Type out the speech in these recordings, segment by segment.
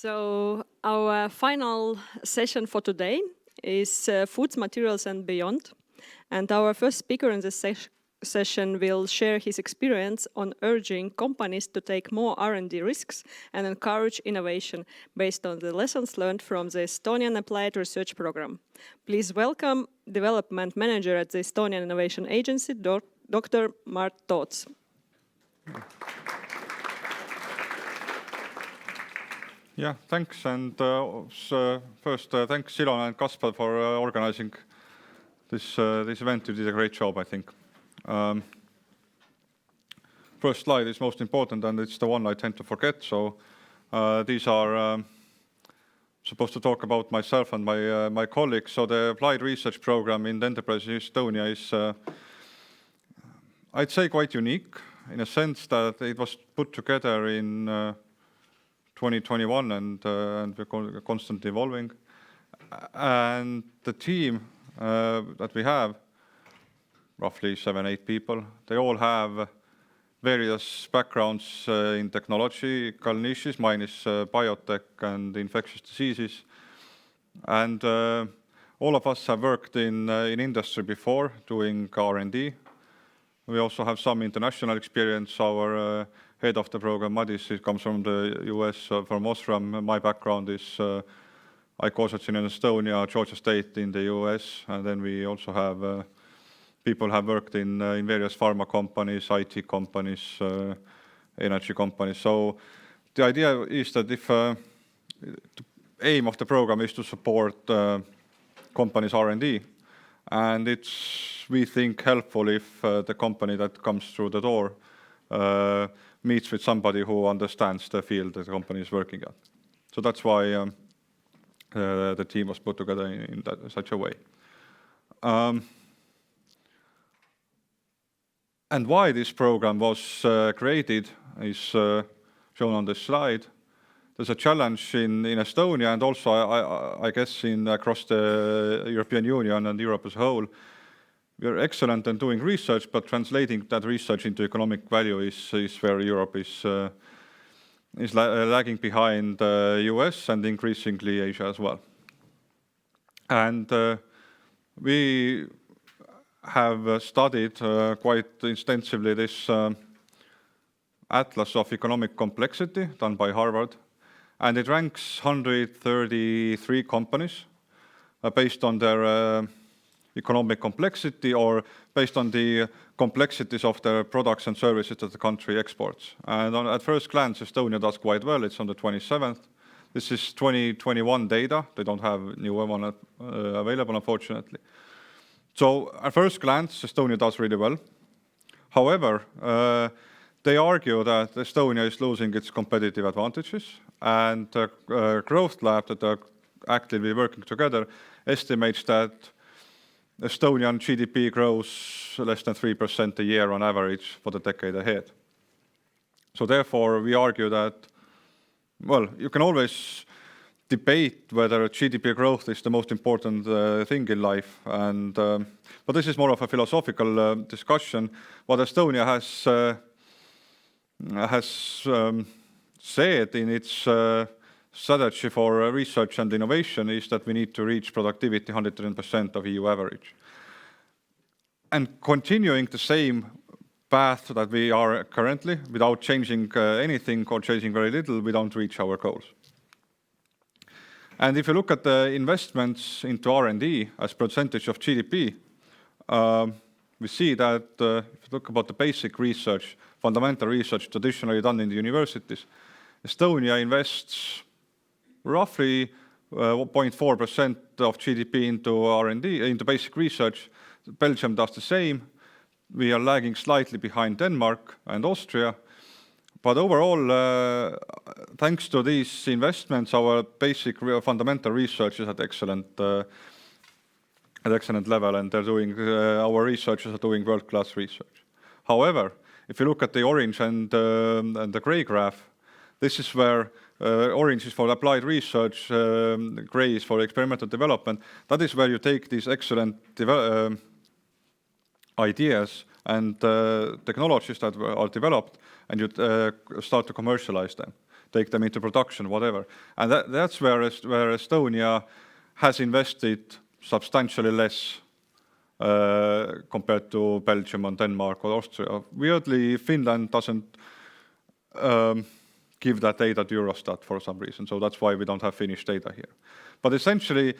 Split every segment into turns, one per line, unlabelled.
So our final session for today is Foods, Materials and Beyond. And our first speaker in this session will share his experience on urging companies to take more R&D risks and encourage innovation based on the lessons learned from the Estonian Applied Research Program. Please welcome Development Manager at the Estonian Innovation Agency, Dr. Mart Toots.
Yeah, thanks. And first, thanks Ilona and Kaspar for organizing this event. You did a great job, I think. First slide is most important, and it's the one I tend to forget. So these are supposed to talk about myself and my colleagues. So the Applied Research Program in the Enterprise in Estonia is, I'd say, quite unique in a sense that it was put together in 2021 and we're constantly evolving. And the team that we have, roughly 7-8 people, they all have various backgrounds in technological niches. Mine is biotech and infectious diseases. And all of us have worked in industry before doing R&D. We also have some international experience. Our head of the program, Madis, comes from the US, from Osram. My background is I courses in Estonia, Georgia State in the US, and then we also have people have worked in various pharma companies, IT companies, energy companies. So the idea is that if the aim of the program is to support companies' R&D, and it's, we think, helpful if the company that comes through the door meets with somebody who understands the field that the company is working at. So that's why the team was put together in such a way. And why this program was created is shown on this slide. There's a challenge in Estonia and also, I guess, across the European Union and Europe as a whole. We are excellent in doing research, but translating that research into economic value is where Europe is lagging behind the US and increasingly Asia as well. And we have studied quite extensively this Atlas of Economic Complexity done by Harvard, and it ranks 133 companies based on their economic complexity or based on the complexities of their products and services that the country exports. And at first glance, Estonia does quite well. It's on the 27th. This is 2021 data. They don't have newer one available, unfortunately. So at first glance, Estonia does really well. However, they argue that Estonia is losing its competitive advantages, and Growth Lab, that are actively working together, estimates that Estonian GDP grows less than 3% a year on average for the decade ahead. So therefore, we argue that, well, you can always debate whether GDP growth is the most important thing in life, and but this is more of a philosophical discussion. What Estonia has said in its strategy for research and innovation is that we need to reach productivity 110% of EU average. And continuing the same path that we are currently, without changing anything or changing very little, we don't reach our goals. And if you look at the investments into R&D as percentage of GDP, we see that if you look about the basic research, fundamental research traditionally done in the universities, Estonia invests roughly 0.4% of GDP into R&D, into basic research. Belgium does the same. We are lagging slightly behind Denmark and Austria. But overall, thanks to these investments, our basic fundamental research is at excellent level, and they're doing, our researchers are doing world-class research. However, if you look at the orange and the gray graph, this is where orange is for applied research, gray is for experimental development. That is where you take these excellent ideas and technologies that are developed, and you start to commercialize them. take them into production, whatever. And that's where Estonia has invested substantially less compared to Belgium and Denmark or Austria. Weirdly, Finland doesn't give that data to Eurostat for some reason, so that's why we don't have Finnish data here. But essentially,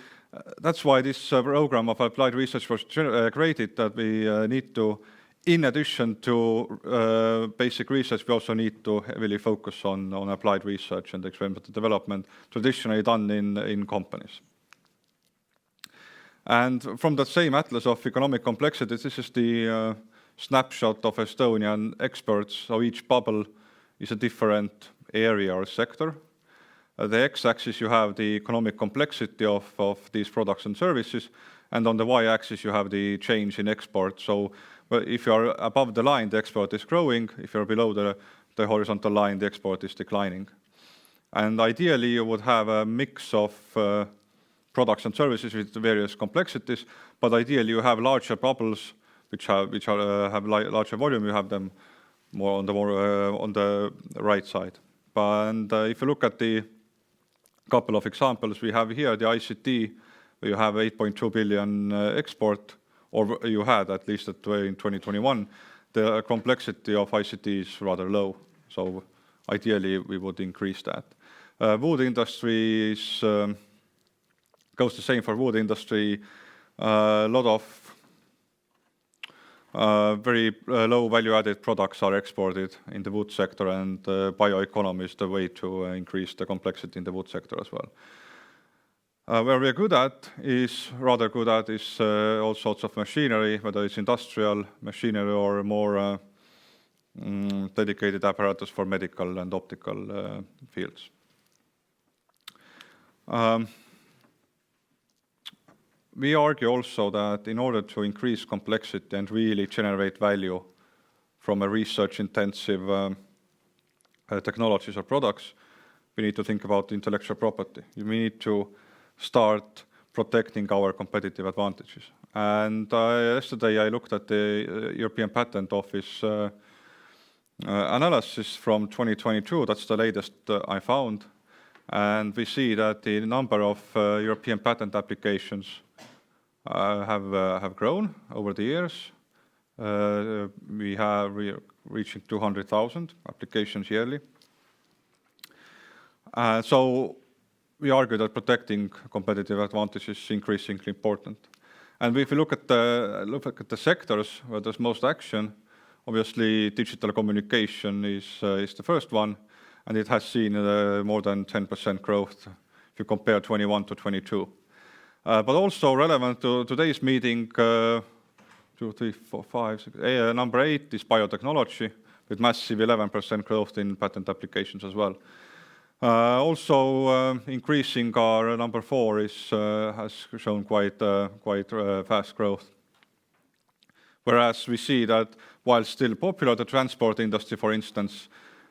that's why this program of applied research was created, that we need to, in addition to basic research, we also need to heavily focus on applied research and experimental development, traditionally done in companies. And from that same Atlas of Economic Complexity, this is the snapshot of Estonian experts. So each bubble is a different area or sector. The x-axis, you have the economic complexity of these products and services, and on the y-axis, you have the change in export. So if you are above the line, the export is growing. If you're below the horizontal line, the export is declining. And ideally, you would have a mix of products and services with various complexities, but ideally you have larger bubbles which have larger volume. You have them more on the right side. And if you look at the couple of examples we have here, the ICT, where you have 8.2 billion export, or you had at least in 2021. The complexity of ICT is rather low, so ideally we would increase that. Wood industry is goes the same for wood industry. A lot of very low value-added products are exported in the wood sector, and bioeconomy is the way to increase the complexity in the wood sector as well. Where we're rather good at is all sorts of machinery, whether it's industrial machinery or more dedicated apparatus for medical and optical fields. We argue also that in order to increase complexity and really generate value from a research-intensive technologies or products, we need to think about intellectual property. We need to start protecting our competitive advantages. And yesterday I looked at the European Patent Office analysis from 2022. That's the latest I found. And we see that the number of European patent applications have grown over the years. We have reaching 200,000 applications yearly. So we argue that protecting competitive advantage is increasingly important. And if you look at the sectors where there's most action, obviously digital communication is the first one, and it has seen more than 10% growth if you compare 21 to 22. But also relevant to today's meeting, 2, 3, 4, 5, 6, number 8 is biotechnology, with massive 11% growth in patent applications as well. Also increasing, our number 4 has shown quite fast growth. Whereas we see that while still popular, the transport industry, for instance,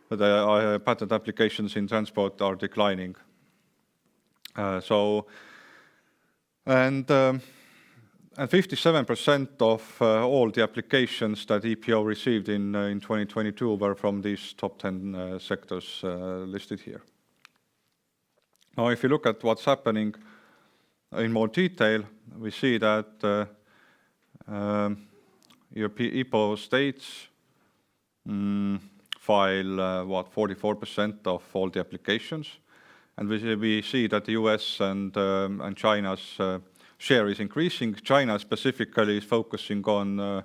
the patent applications in transport are declining. And 57% of all the applications that EPO received in 2022 were from these top 10 sectors listed here. Now, if you look at what's happening in more detail, we see that EPO states file 44% of all the applications, and we see that the US and China's share is increasing. China specifically is focusing on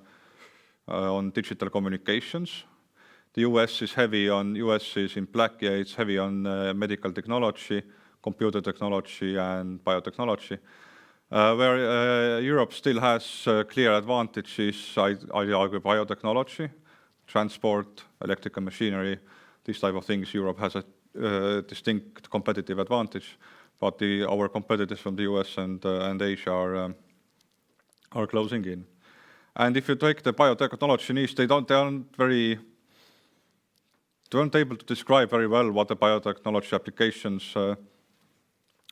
digital communications. The US is in black, yeah, it's heavy on medical technology, computer technology, and biotechnology. Where Europe still has clear advantages, I argue biotechnology, transport, electrical machinery, these type of things. Europe has a distinct competitive advantage, but our competitors from the US and Asia are closing in. And if you take the biotechnology niche, they aren't able to describe very well what the biotechnology applications,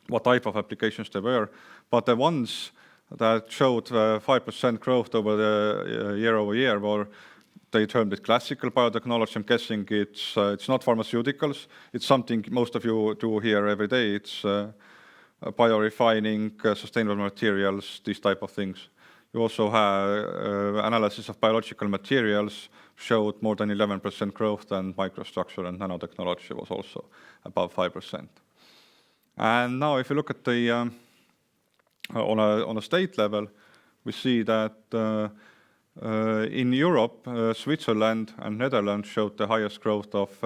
what type of applications they were, but the ones that showed 5% growth over the year-over-year were they termed it classical biotechnology. I'm guessing it's not pharmaceuticals. It's something most of you do here every day. It's biorefining, sustainable materials, these type of things. You also have analysis of biological materials showed more than 11% growth, and microstructure and nanotechnology was also above 5%. And now if you look at the on a state level, we see that in Europe, Switzerland and Netherlands showed the highest growth of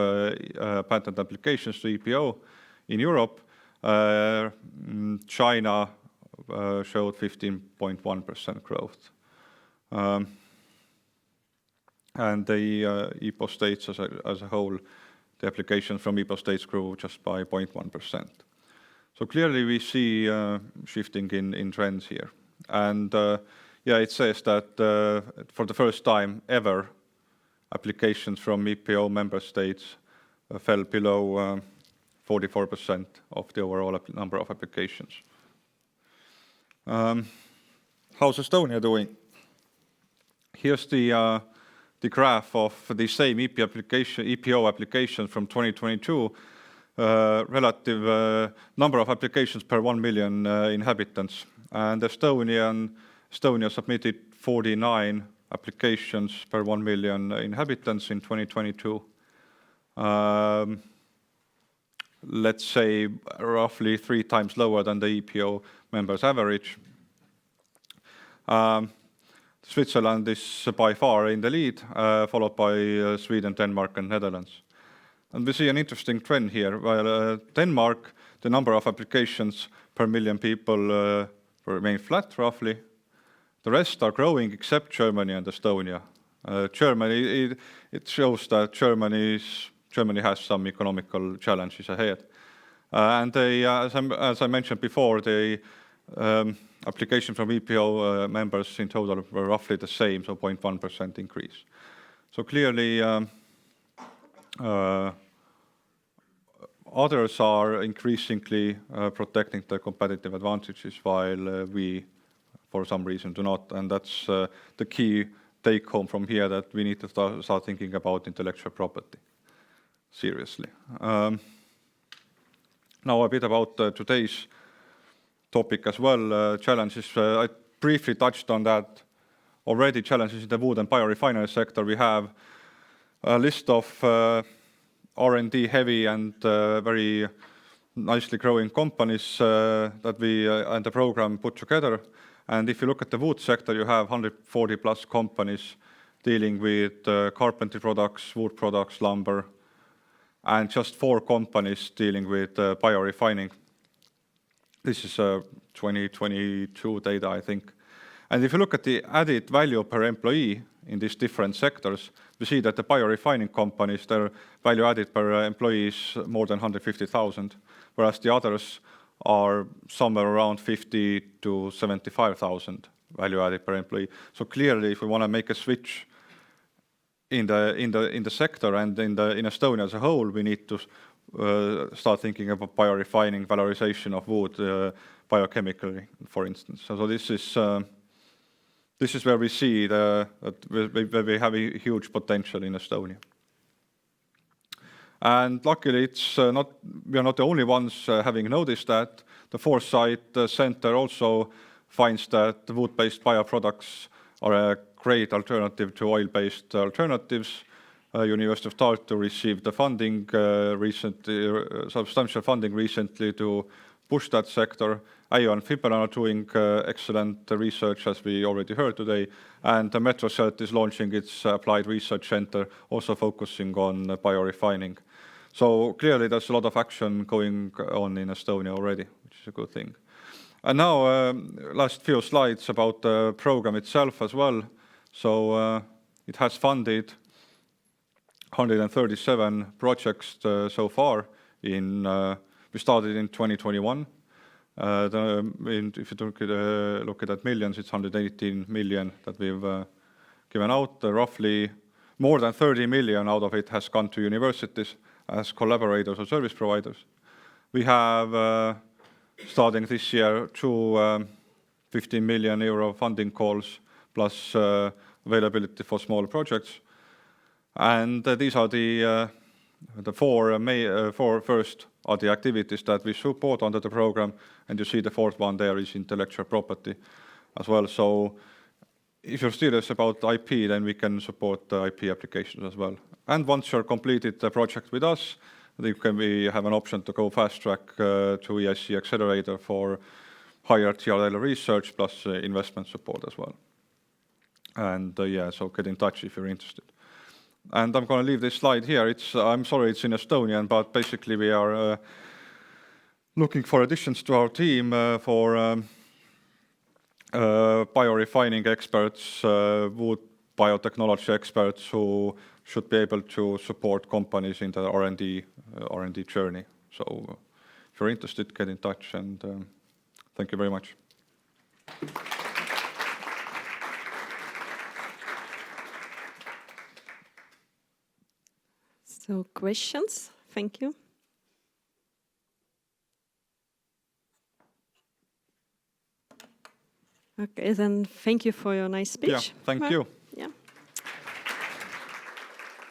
patent applications to EPO. In Europe, China showed 15.1% growth. And the EPO states as a whole, the applications from EPO states grew just by 0.1%. So clearly we see shifting in trends here. And yeah, it says that for the first time ever, applications from EPO member states fell below 44% of the overall number of applications. How's Estonia doing? Here's the graph of the same EPO application from 2022, relative number of applications per 1 million inhabitants. And Estonia submitted 49 applications per 1 million inhabitants in 2022. Let's say roughly 3 times lower than the EPO members' average. Switzerland is by far in the lead, followed by Sweden, Denmark, and Netherlands. And we see an interesting trend here. While Denmark, the number of applications per million people remain flat roughly. The rest are growing except Germany and Estonia. Germany, it shows that Germany has some economical challenges ahead. And they, as I mentioned before, the application from EPO members in total were roughly the same, so 0.1% increase. So clearly, others are increasingly protecting their competitive advantages, while we, for some reason, do not. And that's the key take-home from here, that we need to start thinking about intellectual property seriously. Now a bit about today's topic as well, challenges. I briefly touched on that already, challenges in the wood and biorefinery sector. We have a list of R&D heavy and very nicely growing companies that we and the program put together. And if you look at the wood sector, you have 140 plus companies dealing with carpentry products, wood products, lumber, and just 4 companies dealing with biorefining. This is 2022 data, I think. And if you look at the added value per employee in these different sectors, we see that the biorefining companies, their value added per employee is more than 150,000, whereas the others are somewhere around 50 to 75,000 value added per employee. So clearly, if we want to make a switch in the sector and in Estonia as a whole, we need to start thinking about biorefining, valorization of wood, biochemically, for instance. So this is where we see that we have a huge potential in Estonia. And luckily, we are not the only ones having noticed that. The Foresight Center also finds that wood-based bioproducts are a great alternative to oil-based alternatives. University of Tartu received the funding substantial funding recently to push that sector. AIO and Fibber are doing excellent research, as we already heard today, and the Metrocert is launching its Applied Research Center, also focusing on biorefining. So clearly there's a lot of action going on in Estonia already, which is a good thing. And now, last few slides about the program itself as well. So it has funded 137 projects so far. We started in 2021. If you look at that millions, it's 118 million that we've given out. Roughly more than 30 million out of it has gone to universities as collaborators or service providers. We have, starting this year, 2 15 million euro funding calls plus availability for small projects. And these are the four first are the activities that we support under the program, and you see the fourth one there is intellectual property as well. So if you're serious about IP, then we can support the IP applications as well. And once you're completed the project with us, we have an option to go fast track to EIC Accelerator for higher TRL research plus investment support as well. And yeah, so get in touch if you're interested. And I'm going to leave this slide here. I'm sorry it's in Estonian, but basically we are looking for additions to our team for biorefining experts, wood biotechnology experts who should be able to support companies in the R&D journey. So if you're interested, get in touch, and thank you very much.
So questions? Thank you. Okay, then thank you for your nice speech.
Yeah, thank you.